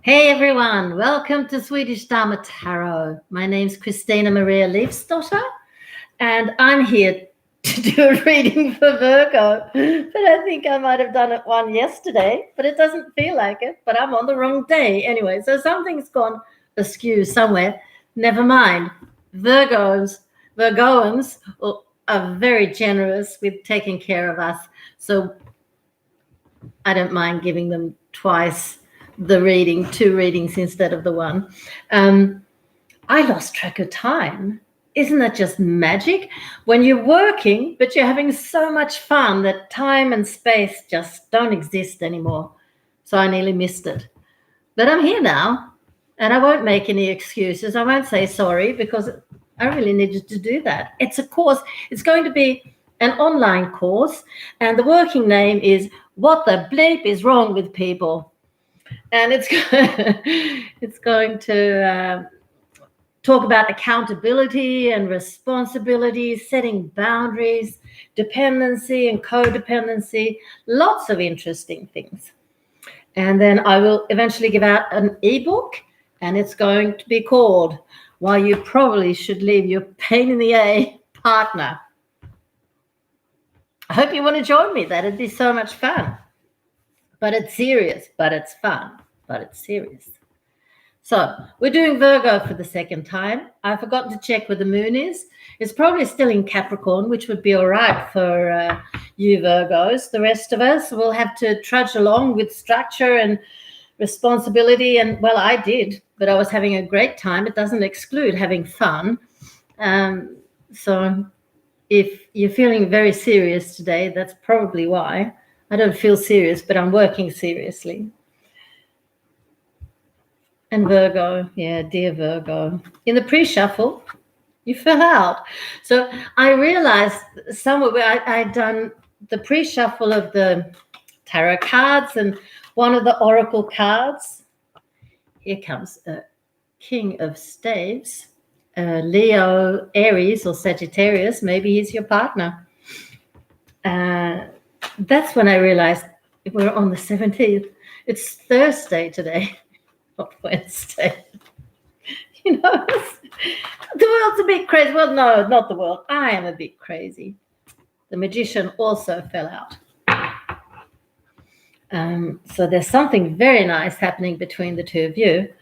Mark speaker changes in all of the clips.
Speaker 1: Hey everyone, welcome to Swedish Dharma Tarot. My name's christinamarialeifsdotter, and I'm here to do a reading for Virgo. But I think I might have done one yesterday, but it doesn't feel like it. But I'm on the wrong day anyway, so something's gone askew somewhere. Never mind. Virgoans are very generous with taking care of us, so I don't mind giving them twice the reading, 2 readings instead of the one. I lost track of time. Isn't that just magic? When you're working, but you're having so much fun that time and space just don't exist anymore. So I nearly missed it. But I'm here now, and I won't make any excuses. I won't say sorry because I really needed to do that. It's a course. It's going to be an online course, and the working name is What the Bleep is Wrong with People? And it's going to talk about accountability and responsibility, setting boundaries, dependency and codependency, lots of interesting things. And then I will eventually give out an ebook, and it's going to be called Why You Probably Should Leave Your Pain in the A Partner. I hope you want to join me. That'd be so much fun. But it's serious, but it's fun, but it's serious. So we're doing Virgo for the second time. I've forgotten to check where the moon is. It's probably still in Capricorn, which would be all right for you Virgos. The rest of us will have to trudge along with structure and responsibility. And, well, I did, but I was having a great time. It doesn't exclude having fun. So if you're feeling very serious today, that's probably why. I don't feel serious, but I'm working seriously. And Virgo, yeah, dear Virgo. In the pre-shuffle, you fell out. So I realized somewhere where I'd done the pre-shuffle of the tarot cards and one of the oracle cards. Here comes a King of Staves, Leo, Aries, or Sagittarius. Maybe he's your partner. That's when I realized we're on the 17th. It's Thursday today, not Wednesday. You know, the world's a bit crazy. Well, no, not the world. I am a bit crazy. The Magician also fell out. So there's something very nice happening between the two of you.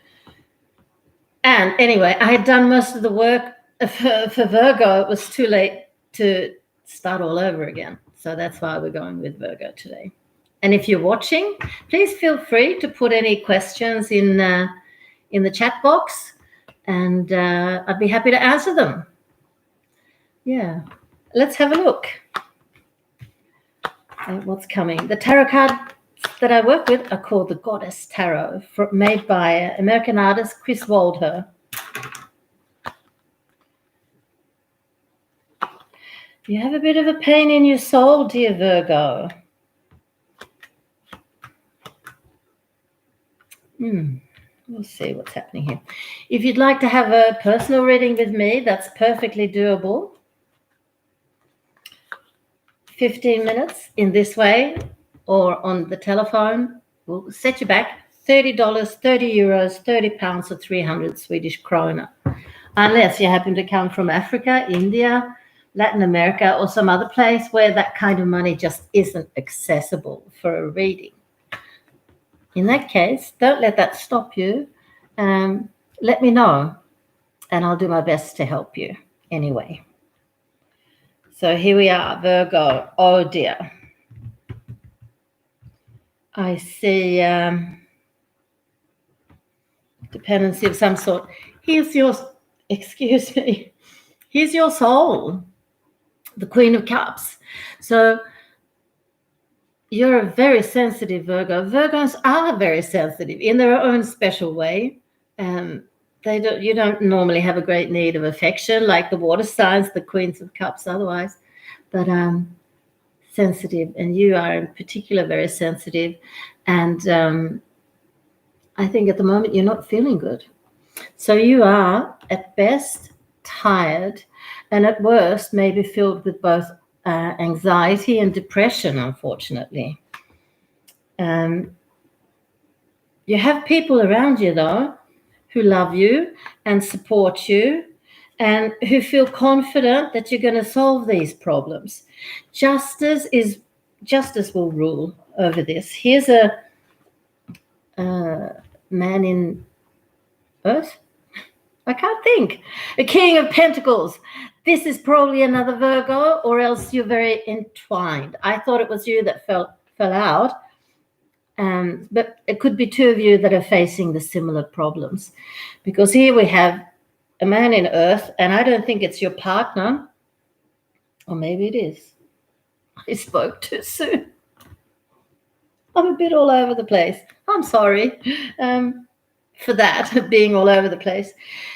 Speaker 1: And anyway, I had done most of the work for Virgo. It was too late to start all over again. So that's why we're going with Virgo today. And if you're watching, please feel free to put any questions in the chat box, and I'd be happy to answer them. Yeah, let's have a look at what's coming. The tarot cards that I work with are called the Goddess Tarot, made by American artist Chris Waldher. You have a bit of a pain in your soul, dear Virgo. We'll see what's happening here. If you'd like to have a personal reading with me, that's perfectly doable. 15 minutes in this way or on the telephone will set you back $30, 30 euros, 30 pounds, or 300 Swedish krona. Unless you happen to come from Africa, India, Latin America, or some other place where that kind of money just isn't accessible for a reading. In that case, don't let that stop you. Let me know, and I'll do my best to help you anyway. So here we are, Virgo. Oh, dear. I see dependency of some sort. Here's your soul. The Queen of Cups. So you're a very sensitive Virgo. Virgos are very sensitive in their own special way. You don't normally have a great need of affection like the water signs, the Queens of Cups otherwise, but sensitive. And you are in particular very sensitive. And I think at the moment you're not feeling good. So you are at best tired, and at worst maybe filled with both anxiety and depression, unfortunately. You have people around you, though, who love you and support you and who feel confident that you're going to solve these problems. Justice will rule over this. Here's a man in Earth. I can't think. A King of Pentacles. This is probably another Virgo, or else you're very entwined. I thought it was you that fell out. But it could be two of you that are facing the similar problems. Because here we have a man in Earth, and I don't think it's your partner. Or maybe it is. I spoke too soon. I'm a bit all over the place. I'm sorry for that, being all over the place.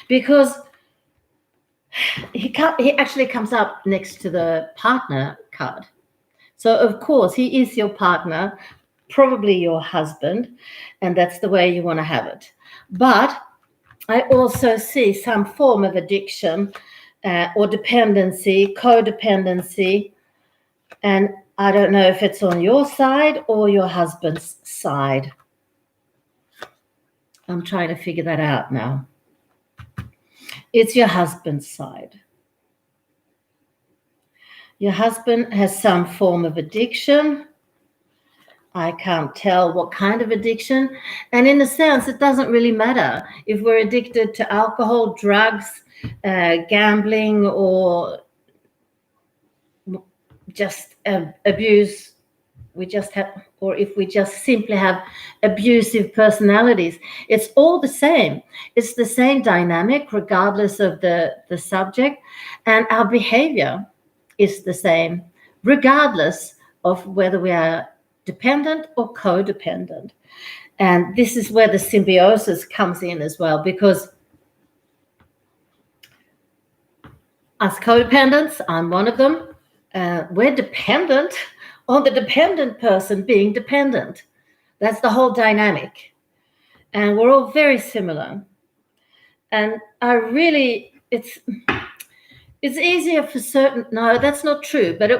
Speaker 1: Because he actually comes up next to the partner card. So, of course, he is your partner, probably your husband, and that's the way you want to have it. But I also see some form of addiction or dependency, codependency, and I don't know if it's on your side or your husband's side. I'm trying to figure that out now. It's your husband's side. Your husband has some form of addiction. I can't tell what kind of addiction. And in a sense, it doesn't really matter if we're addicted to alcohol, drugs, gambling, or just abuse. Or if we just simply have abusive personalities. It's all the same. It's the same dynamic, regardless of the subject. And our behavior is the same, regardless of whether we are dependent or codependent. And this is where the symbiosis comes in as well, because us codependents, I'm one of them, we're dependent on the dependent person being dependent. That's the whole dynamic. And we're all very similar. And it's easier for certain, no, that's not true, but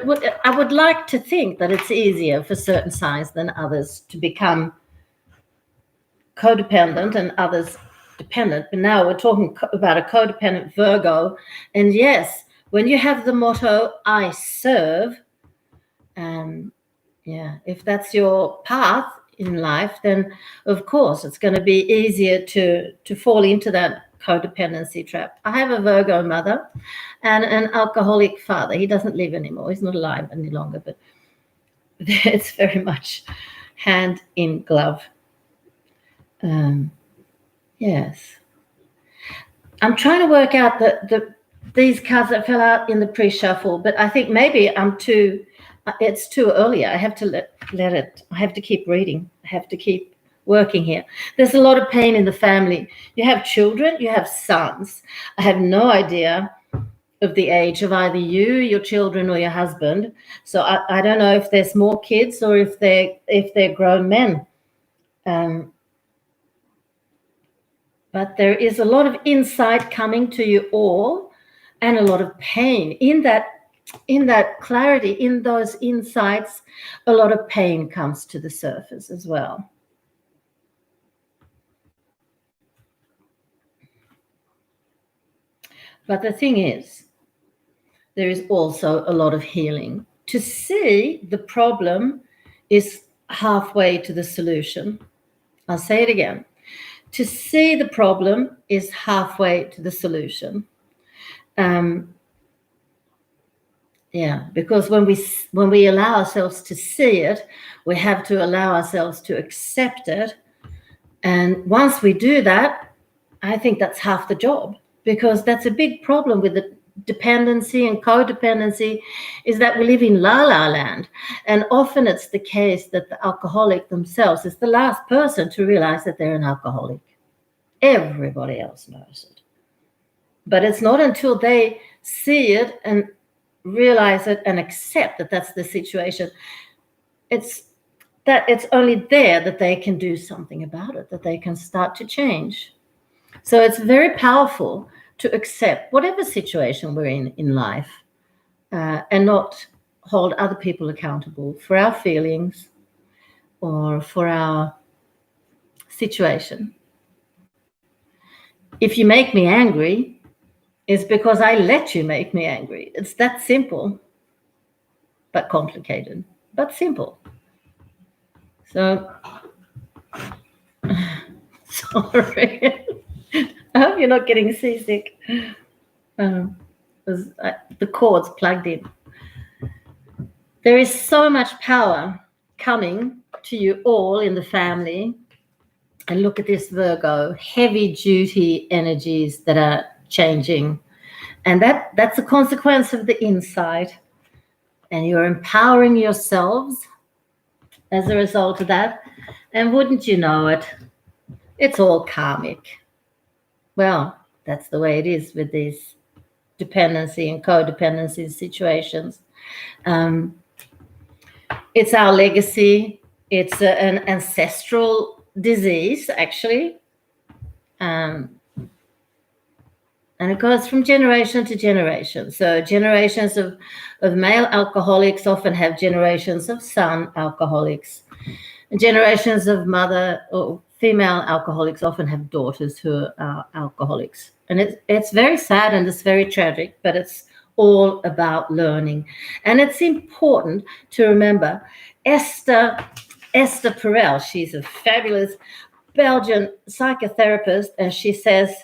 Speaker 1: I would like to think that it's easier for certain signs than others to become codependent and others dependent. But now we're talking about a codependent Virgo. And yes, when you have the motto, I serve, if that's your path in life, then of course it's going to be easier to fall into that codependency trap. I have a Virgo mother and an alcoholic father. He doesn't live anymore. He's not alive any longer, but it's very much hand in glove. Yes. I'm trying to work out these cards that fell out in the pre-shuffle, but I think maybe it's too early. I have to let it. I have to keep reading. I have to keep working here. There's a lot of pain in the family. You have children, you have sons. I have no idea of the age of either you, your children, or your husband. So I don't know if there's more kids or if they're grown men. But there is a lot of insight coming to you all, and a lot of pain in that clarity, in those insights. A lot of pain comes to the surface as well. But the thing is, there is also a lot of healing. To see the problem is halfway to the solution. I'll say it again. To see the problem is halfway to the solution. Because when we allow ourselves to see it, we have to allow ourselves to accept it. And once we do that, I think that's half the job, because that's a big problem with the dependency and codependency, is that we live in la-la land. And often it's the case that the alcoholic themselves is the last person to realize that they're an alcoholic. Everybody else knows it. But it's not until they see it and realize it and accept that that's the situation, it's only there that they can do something about it, that they can start to change. So it's very powerful to accept whatever situation we're in life, and not hold other people accountable for our feelings or for our situation. If you make me angry, it's because I let you make me angry. It's that simple, but complicated, but simple. So, sorry. I hope you're not getting seasick. The cord's plugged in. There is so much power coming to you all in the family. And look at this, Virgo, heavy duty energies that are changing. And that's a consequence of the inside. And you're empowering yourselves as a result of that. And wouldn't you know it, it's all karmic. Well, that's the way it is with these dependency and codependency situations. It's our legacy. It's an ancestral disease, actually. And it goes from generation to generation. So generations of male alcoholics often have generations of son alcoholics. And generations of mother or female alcoholics often have daughters who are alcoholics. And it's very sad and it's very tragic, but it's all about learning. And it's important to remember Esther Perel, she's a fabulous Belgian psychotherapist, and she says,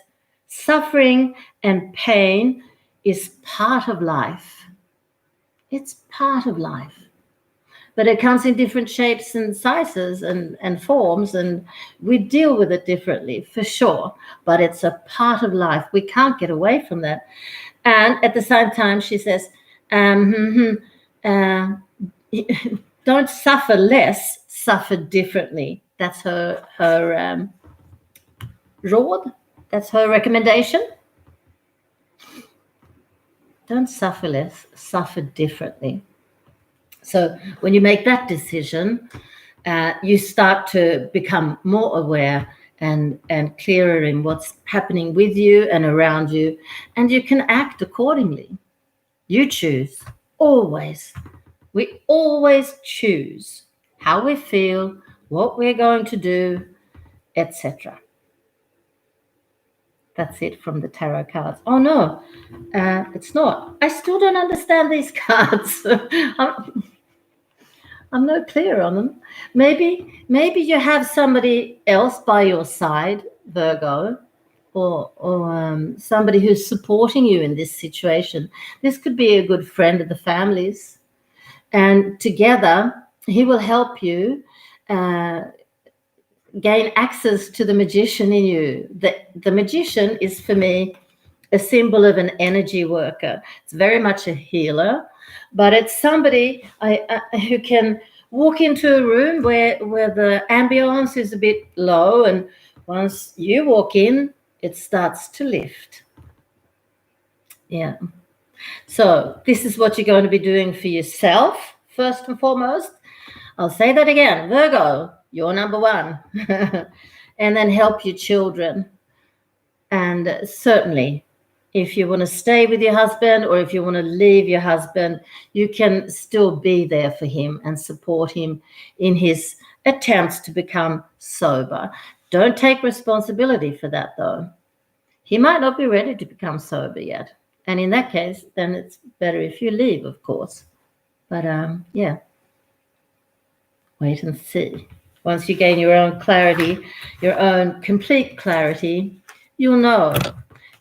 Speaker 1: suffering and pain is part of life. It's part of life. But it comes in different shapes and sizes and forms, and we deal with it differently, for sure. But it's a part of life. We can't get away from that. And at the same time, she says, don't suffer less, suffer differently. That's her rod. That's her recommendation. Don't suffer less, suffer differently. So when you make that decision, you start to become more aware and clearer in what's happening with you and around you, and you can act accordingly. You choose, always. We always choose how we feel, what we're going to do, etc. That's it from the tarot cards. Oh, no, it's not. I still don't understand these cards. I'm not clear on them. Maybe you have somebody else by your side, Virgo, or somebody who's supporting you in this situation. This could be a good friend of the family's. And together, he will help you gain access to the magician in you. The magician is, for me, a symbol of an energy worker. It's very much a healer, but it's somebody who can walk into a room where the ambience is a bit low, and once you walk in, it starts to lift. Yeah. So this is what you're going to be doing for yourself, first and foremost. I'll say that again. Virgo, you're number one. And then help your children. And certainly, if you want to stay with your husband or if you want to leave your husband, you can still be there for him and support him in his attempts to become sober. Don't take responsibility for that, though. He might not be ready to become sober yet. And in that case, then it's better if you leave, of course. But yeah, wait and see. Once you gain your own clarity, your own complete clarity, you'll know.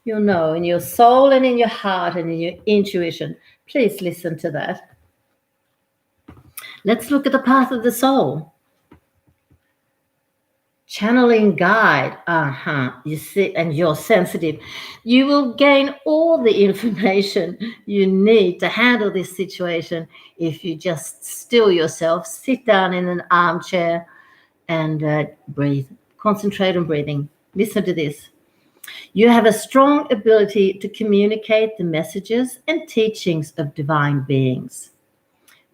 Speaker 1: You'll know in your soul and in your heart and in your intuition. Please listen to that. Let's look at the path of the soul. Channeling guide, you see, and you're sensitive. You will gain all the information you need to handle this situation if you just still yourself, sit down in an armchair and breathe. Concentrate on breathing. Listen to this. You have a strong ability to communicate the messages and teachings of divine beings.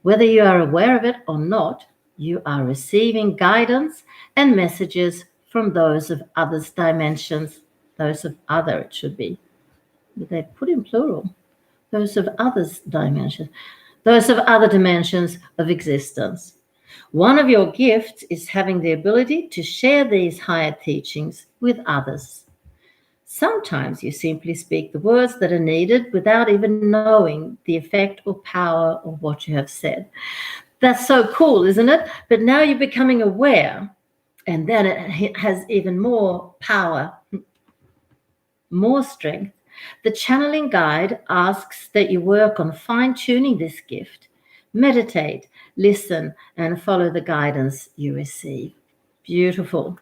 Speaker 1: Whether you are aware of it or not, you are receiving guidance and messages from those of others' dimensions. Those of other, it should be. They put in plural. Those of others' dimensions. Those of other dimensions of existence. One of your gifts is having the ability to share these higher teachings with others. Sometimes you simply speak the words that are needed without even knowing the effect or power of what you have said. That's so cool, isn't it? But now you're becoming aware, and then it has even more power, more strength. The channeling guide asks that you work on fine-tuning this gift. Meditate, listen, and follow the guidance you receive. Beautiful.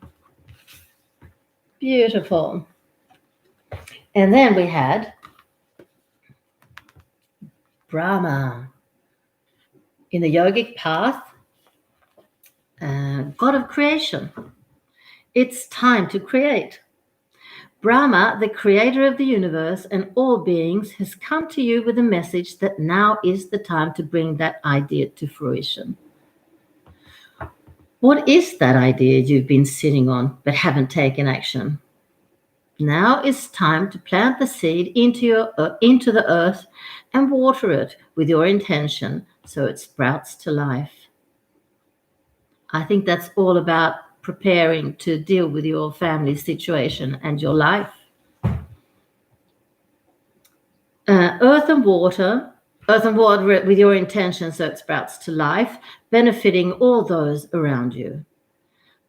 Speaker 1: Beautiful. And then we had Brahma. In the yogic path, God of creation. It's time to create. Brahma, the creator of the universe and all beings, has come to you with a message that now is the time to bring that idea to fruition. What is that idea you've been sitting on but haven't taken action? Now is time to plant the seed into the earth and water it with your intention so it sprouts to life. I think that's all about preparing to deal with your family situation and your life. Earth and water with your intention so it sprouts to life, benefiting all those around you.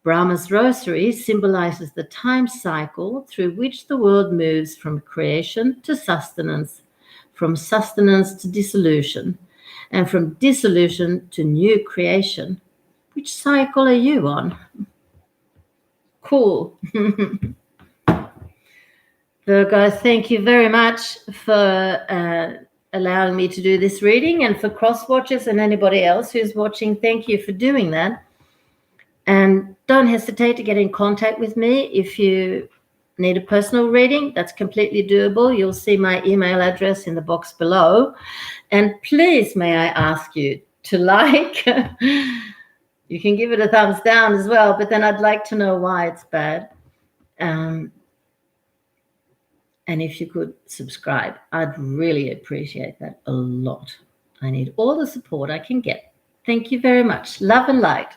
Speaker 1: Brahma's rosary symbolizes the time cycle through which the world moves from creation to sustenance, from sustenance to dissolution, and from dissolution to new creation. Which cycle are you on? Cool. Virgo, thank you very much for allowing me to do this reading, and for cross-watchers and anybody else who's watching, thank you for doing that. And don't hesitate to get in contact with me if you need a personal reading. That's completely doable. You'll see my email address in the box below. And please, may I ask you to like. You can give it a thumbs down as well, but then I'd like to know why it's bad. And if you could subscribe, I'd really appreciate that a lot. I need all the support I can get. Thank you very much. Love and light.